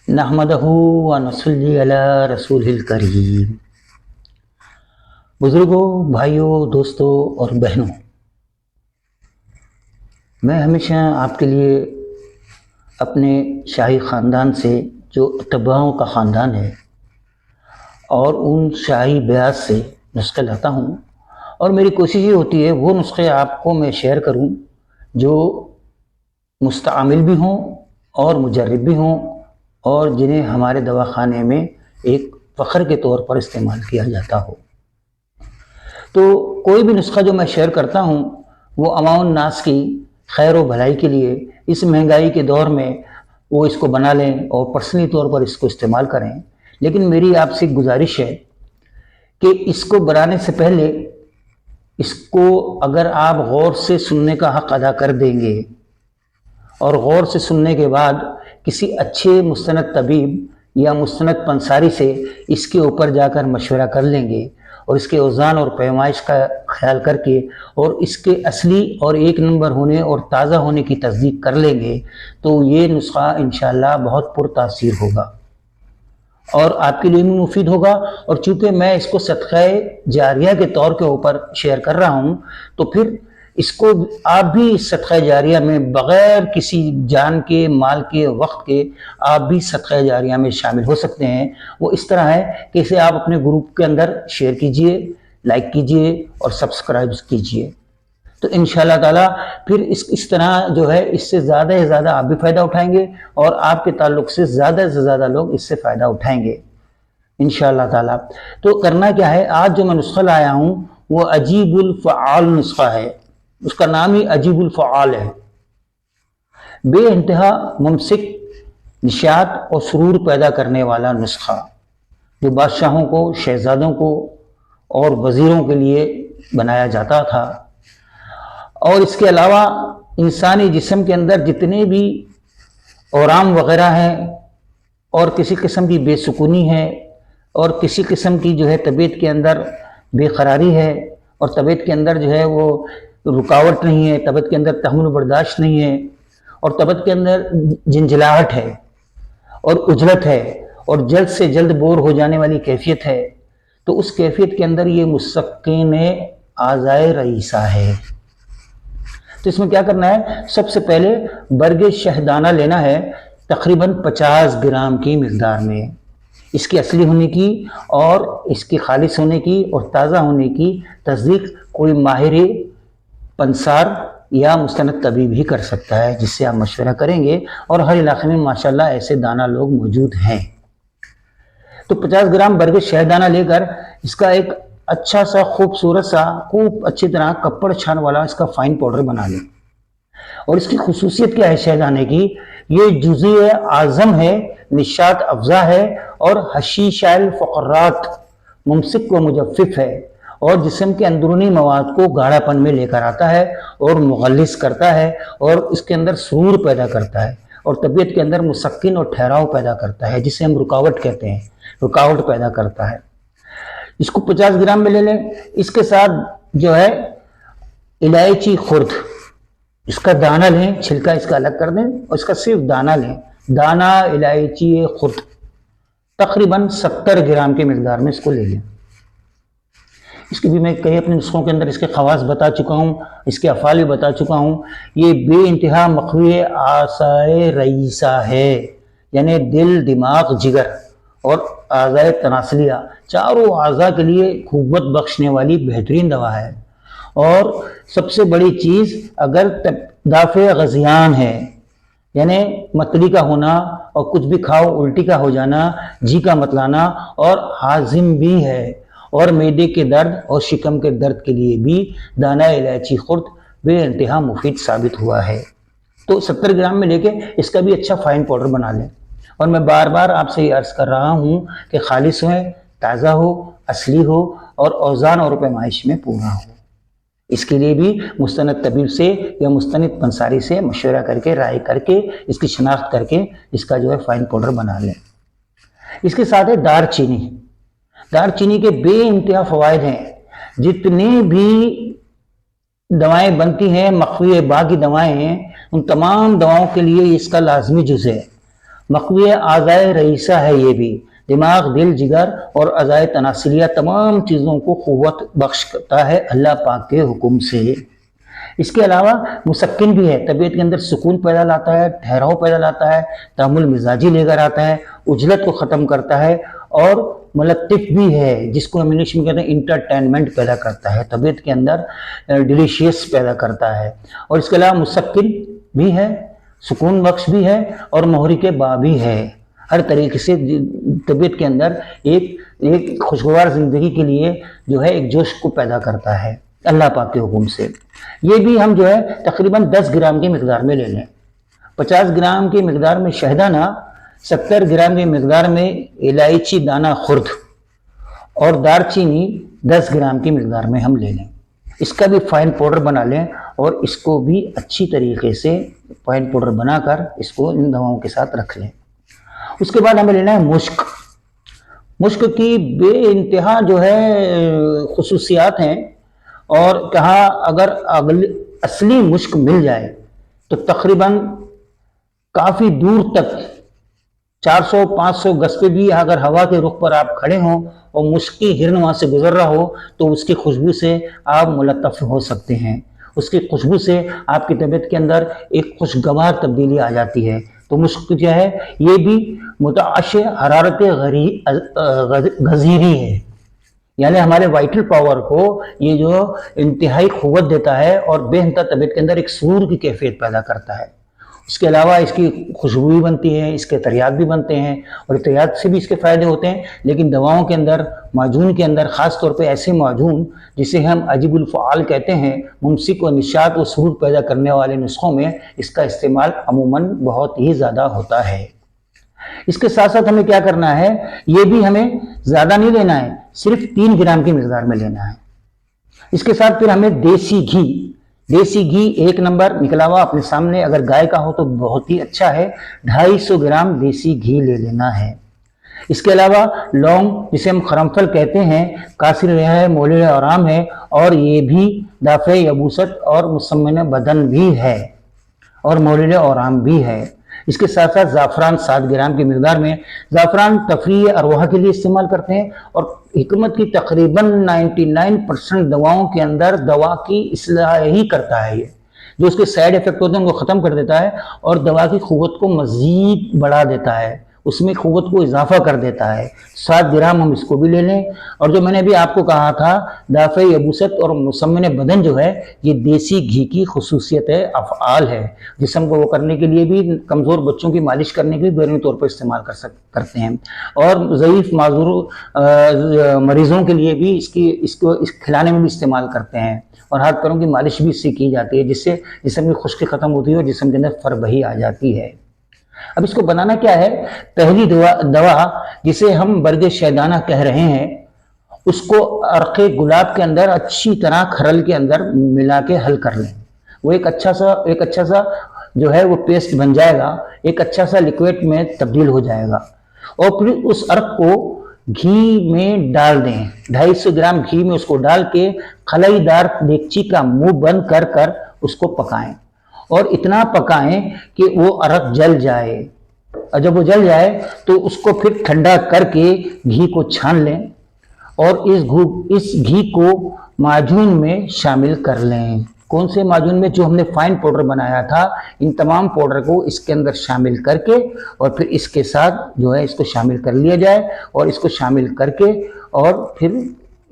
نحمدہ و نصلی علی رسول الکریم۔ بزرگوں، بھائیوں، دوستوں اور بہنوں، میں ہمیشہ آپ کے لیے اپنے شاہی خاندان سے، جو اتباعوں کا خاندان ہے، اور ان شاہی بیاس سے نسخے لاتا ہوں، اور میری کوشش یہ ہوتی ہے وہ نسخے آپ کو میں شیئر کروں جو مستعمل بھی ہوں اور مجرب بھی ہوں، اور جنہیں ہمارے دواخانے میں ایک فخر کے طور پر استعمال کیا جاتا ہو۔ تو کوئی بھی نسخہ جو میں شیئر کرتا ہوں وہ عوام الناس کی خیر و بھلائی کے لیے اس مہنگائی کے دور میں وہ اس کو بنا لیں اور پرسنلی طور پر اس کو استعمال کریں۔ لیکن میری آپ سے گزارش ہے کہ اس کو بنانے سے پہلے اس کو اگر آپ غور سے سننے کا حق ادا کر دیں گے اور غور سے سننے کے بعد کسی اچھے مستند طبیب یا مستند پنساری سے اس کے اوپر جا کر مشورہ کر لیں گے اور اس کے اوزان اور پیمائش کا خیال کر کے اور اس کے اصلی اور ایک نمبر ہونے اور تازہ ہونے کی تصدیق کر لیں گے تو یہ نسخہ انشاءاللہ بہت پرتاثیر ہوگا اور آپ کے لیے بھی مفید ہوگا۔ اور چونکہ میں اس کو صدقہ جاریہ کے طور کے اوپر شیئر کر رہا ہوں تو پھر اس کو آپ بھی صدقہ جاریہ میں بغیر کسی جان کے، مال کے، وقت کے آپ بھی صدقہ جاریہ میں شامل ہو سکتے ہیں۔ وہ اس طرح ہے کہ اسے آپ اپنے گروپ کے اندر شیئر کیجئے، لائک کیجئے اور سبسکرائب کیجئے، تو انشاءاللہ تعالیٰ پھر اس طرح جو ہے اس سے زیادہ سے زیادہ آپ بھی فائدہ اٹھائیں گے اور آپ کے تعلق سے زیادہ لوگ اس سے فائدہ اٹھائیں گے انشاءاللہ تعالیٰ۔ تو کرنا کیا ہے، آج جو میں نسخہ لایا ہوں وہ عجیب الفعال نسخہ ہے، اس کا نام ہی عجیب الفعال ہے۔ بے انتہا ممسک، نشاط اور سرور پیدا کرنے والا نسخہ جو بادشاہوں کو، شہزادوں کو اور وزیروں کے لیے بنایا جاتا تھا، اور اس کے علاوہ انسانی جسم کے اندر جتنے بھی اورام وغیرہ ہیں اور کسی قسم کی بے سکونی ہے اور کسی قسم کی جو ہے طبیعت کے اندر بے قراری ہے اور طبیعت کے اندر جو ہے وہ رکاوٹ نہیں ہے، طبیعت کے اندر تحمل و برداشت نہیں ہے اور طبیعت کے اندر جھنجھلاہٹ ہے اور عجلت ہے اور جلد سے جلد بور ہو جانے والی کیفیت ہے، تو اس کیفیت کے اندر یہ مسکن اعضائے رئیسہ ہے۔ تو اس میں کیا کرنا ہے، سب سے پہلے برگ شہدانہ لینا ہے تقریباً 50 گرام کی مقدار میں۔ اس کی اصلی ہونے کی اور اس کی خالص ہونے کی اور تازہ ہونے کی تصدیق کوئی ماہر پنسار یا مستند طبیب ہی کر سکتا ہے جس سے آپ مشورہ کریں گے، اور ہر علاقے میں ماشاءاللہ ایسے دانہ لوگ موجود ہیں۔ تو 50 گرام برگ شہدانہ لے کر اس کا ایک اچھا سا خوبصورت سا خوب اچھی طرح کپڑ چھان والا اس کا فائن پاؤڈر بنا لیں۔ اور اس کی خصوصیت کیا ہے شہدانے کی، یہ جزئی اعظم ہے، نشاط افزا ہے اور حشیش الفقرات، ممسک و مجفف ہے اور جسم کے اندرونی مواد کو گاڑھا پن میں لے کر آتا ہے اور مغلظ کرتا ہے اور اس کے اندر سرور پیدا کرتا ہے اور طبیعت کے اندر مسکن اور ٹھہراؤ پیدا کرتا ہے، جسے ہم رکاوٹ کہتے ہیں، رکاوٹ پیدا کرتا ہے۔ اس کو 50 گرام میں لے لیں۔ اس کے ساتھ جو ہے الائچی خرد، اس کا دانہ لیں، چھلکا اس کا الگ کر دیں اور اس کا صرف دانہ لیں، دانہ الائچی خرد تقریباً 70 گرام کی مقدار میں اس کو لے لیں۔ اس کی بھی میں کئی اپنے نسخوں کے اندر اس کے خواص بتا چکا ہوں، اس کے افعال بھی بتا چکا ہوں۔ یہ بے انتہا مقوی اعضائے رئیسہ ہے، یعنی دل، دماغ، جگر اور اعضائے تناسلیہ، چاروں اعضاء کے لیے قوت بخشنے والی بہترین دوا ہے۔ اور سب سے بڑی چیز، اگر دافع غثیان ہے، یعنی متلی کا ہونا اور کچھ بھی کھاؤ الٹی کا ہو جانا، جی کا متلانا اور ہاضم بھی ہے، اور معدے کے درد اور شکم کے درد کے لیے بھی دانہ الائچی خرد بے انتہا مفید ثابت ہوا ہے۔ تو 70 گرام میں لے کے اس کا بھی اچھا فائن پاؤڈر بنا لیں، اور میں بار بار آپ سے یہ عرض کر رہا ہوں کہ خالص ہوئے، تازہ ہو، اصلی ہو اور اوزان اور پیمائش میں پورا ہو۔ اس کے لیے بھی مستند طبیب سے یا مستند پنساری سے مشورہ کر کے، رائے کر کے، اس کی شناخت کر کے اس کا جو ہے فائن پاؤڈر بنا لیں۔ اس کے ساتھ ہے دار چینی۔ دار چینی کے بے انتہا فوائد ہیں۔ جتنی بھی دوائیں بنتی ہیں، مخفی باغی دوائیں ہیں، ان تمام دواؤں کے لیے اس کا لازمی جز ہے۔ مقوی اعضائے رئیسہ ہے یہ بھی، دماغ، دل، جگر اور اعضائے تناسلیہ تمام چیزوں کو قوت بخشتا ہے اللہ پاک کے حکم سے۔ اس کے علاوہ مسکن بھی ہے، طبیعت کے اندر سکون پیدا لاتا ہے، ٹھہراؤ پیدا لاتا ہے، تحمل مزاجی لے کر آتا ہے، عجلت کو ختم کرتا ہے، اور ملطف بھی ہے جس کو ہم انگلش میں کہتے ہیں انٹرٹینمنٹ پیدا کرتا ہے، طبیعت کے اندر ڈیلیشیس پیدا کرتا ہے۔ اور اس کے علاوہ مسکن بھی ہے، سکون بخش بھی ہے، اور محرک با بھی ہے۔ ہر طریقے سے طبیعت کے اندر ایک خوشگوار زندگی کے لیے جو ہے ایک جوش کو پیدا کرتا ہے اللہ پاک کے حکم سے۔ یہ بھی ہم جو ہے تقریباً 10 گرام کی مقدار میں لے لیں۔ 50 گرام کی مقدار میں شہدانہ، 70 گرام کی مقدار میں الائچی دانہ خرد، اور دار چینی 10 گرام کی مقدار میں ہم لے لیں۔ اس کا بھی فائن پاؤڈر بنا لیں، اور اس کو بھی اچھی طریقے سے فائن پاؤڈر بنا کر اس کو ان دواؤں کے ساتھ رکھ لیں۔ اس کے بعد ہمیں لینا ہے مشک۔ مشک کی بے انتہا جو ہے خصوصیات ہیں، اور کہاں اگر اصلی مشک مل جائے تو تقریباً کافی دور تک 400-500 گز پہ بھی اگر ہوا کے رخ پر آپ کھڑے ہوں اور مشکی ہرن وہاں سے گزر رہا ہو تو اس کی خوشبو سے آپ ملطف ہو سکتے ہیں۔ اس کی خوشبو سے آپ کی طبیعت کے اندر ایک خوشگوار تبدیلی آ جاتی ہے۔ تو مشک جو ہے یہ بھی متعش حرارت غزیری ہے، یعنی ہمارے وائٹل پاور کو یہ جو انتہائی قوت دیتا ہے اور بے انتہا طبیعت کے اندر ایک سرور کی کیفیت پیدا کرتا ہے۔ اس کے علاوہ اس کی خوشبو بھی بنتی ہے، اس کے تریاق بھی بنتے ہیں، اور تریاق سے بھی اس کے فائدے ہوتے ہیں، لیکن دواؤں کے اندر، معجون کے اندر، خاص طور پہ ایسے معجون جسے ہم عجیب الفعال کہتے ہیں، ممسک و نشاط و سرور پیدا کرنے والے نسخوں میں اس کا استعمال عموماً بہت ہی زیادہ ہوتا ہے۔ اس کے ساتھ ساتھ ہمیں کیا کرنا ہے، یہ بھی ہمیں زیادہ نہیں لینا ہے، صرف 3 گرام کی مقدار میں لینا ہے۔ اس کے ساتھ پھر ہمیں دیسی گھی 1 نمبر نکلا ہوا اپنے سامنے، اگر گائے کا ہو تو بہت ہی اچھا ہے، 250 گرام دیسی گھی لے لینا ہے۔ اس کے علاوہ لونگ جسے ہم خرمفل کہتے ہیں، کاثر ہے، مولد آرام ہے، اور یہ بھی دافع یبوست اور مسمن بدن بھی ہے، اور مولد آرام بھی ہے۔ اس کے ساتھ ساتھ زعفران 7 گرام کی مقدار میں۔ زعفران تفریح ارواح کے لیے استعمال کرتے ہیں، اور حکمت کی تقریباً 99% دواؤں کے اندر دوا کی اصلاح ہی کرتا ہے۔ یہ جو اس کے سائیڈ ایفیکٹ ہوتے ہیں ان کو ختم کر دیتا ہے، اور دوا کی قوت کو مزید بڑھا دیتا ہے، اس میں قوت کو اضافہ کر دیتا ہے۔ 7 گرام ہم اس کو بھی لے لیں۔ اور جو میں نے ابھی آپ کو کہا تھا دافع یبوست اور مسمن بدن جو ہے، یہ دیسی گھی کی خصوصیت ہے، افعال ہے، جسم کو وہ کرنے کے لیے بھی، کمزور بچوں کی مالش کرنے کے لیے بیرونی طور پر استعمال کرتے ہیں، اور ضعیف معذور مریضوں کے لیے بھی اس کو کھلانے میں بھی استعمال کرتے ہیں، اور ہاتھ پیروں کی مالش بھی اس سے کی جاتی ہے، جس سے جسم کی خشکی ختم ہوتی ہے اور جسم کے اندر فربہی آ جاتی ہے۔ اب اس کو بنانا کیا ہے، پہلی دوا جسے ہم برگ شہدانہ کہہ رہے ہیں، اس کو عرق گلاب کے اندر اچھی طرح کھرل کے اندر ملا کے حل کر لیں۔ وہ ایک اچھا سا جو ہے وہ پیسٹ بن جائے گا، ایک اچھا سا لیکوئڈ میں تبدیل ہو جائے گا، اور پھر اس عرق کو گھی میں ڈال دیں۔ 250 گرام گھی میں اس کو ڈال کے خلائی دار دیگچی کا منہ بند کر کر اس کو پکائیں، اور اتنا پکائیں کہ وہ عرق جل جائے، اور جب وہ جل جائے تو اس کو پھر ٹھنڈا کر کے گھی کو چھان لیں، اور اس گھی کو معجون میں شامل کر لیں۔ کون سے معجون میں؟ جو ہم نے فائن پاؤڈر بنایا تھا، ان تمام پاؤڈر کو اس کے اندر شامل کر کے، اور پھر اس کے ساتھ جو ہے اس کو شامل کر لیا جائے، اور اس کو شامل کر کے، اور پھر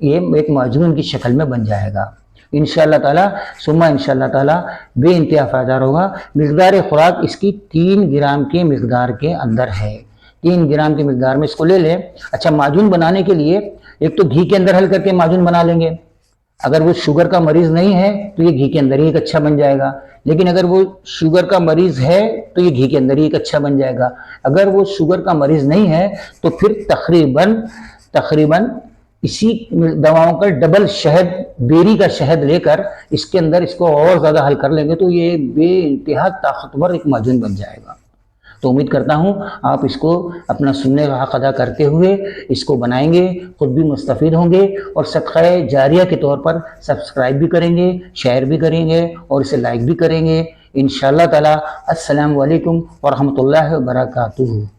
یہ ایک معجون کی شکل میں بن جائے گا انشاءاللہ تعالی، ثم انشاءاللہ تعالی بے انتہا فائدہ ہوگا۔ مقدار خوراک اس کی 3 گرام کے مقدار کے اندر ہے، 3 گرام کی مقدار میں اس کو لے لیں۔ اچھا، معجون بنانے کے لیے ایک تو گھی کے اندر حل کر کے معجون بنا لیں گے، اگر وہ شوگر کا مریض نہیں ہے تو یہ گھی کے اندر ہی ایک اچھا بن جائے گا، لیکن اگر وہ شوگر کا مریض ہے تو یہ گھی کے اندر ہی ایک اچھا بن جائے گا۔ اگر وہ شوگر کا مریض نہیں ہے تو پھر تقریباً اسی دواؤں کا ڈبل شہد، بیری کا شہد لے کر اس کے اندر اس کو اور زیادہ حل کر لیں گے تو یہ بے انتہا طاقتور ایک معجون بن جائے گا۔ تو امید کرتا ہوں آپ اس کو اپنا سننے کا حق ادا کرتے ہوئے اس کو بنائیں گے، خود بھی مستفید ہوں گے، اور صدقہ جاریہ کے طور پر سبسکرائب بھی کریں گے، شیئر بھی کریں گے، اور اسے لائک بھی کریں گے۔ انشاءاللہ تعالی. السلام علیکم ورحمۃ اللہ وبرکاتہ.